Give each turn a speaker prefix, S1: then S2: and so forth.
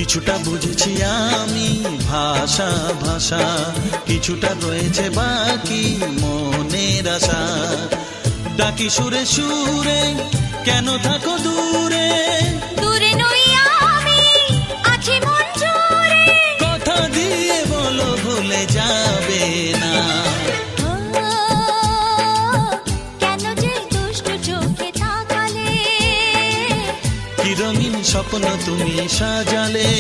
S1: কিছুটা বুঝেছি আমি ভাষা ভাষা, কিছুটা রয়েছে বাকি মনের আশা। ডাকি সুরে সুরে কেন থাকো দূরে,
S2: দূরে নই আমি আছি মন জুড়ে।
S1: কথা দিয়ে বলো ভুলে যাবে না।
S2: কেন যে দুষ্ট চোখে তাকালে,
S1: কি রঙিন স্বপ্ন তুমি সাজালে।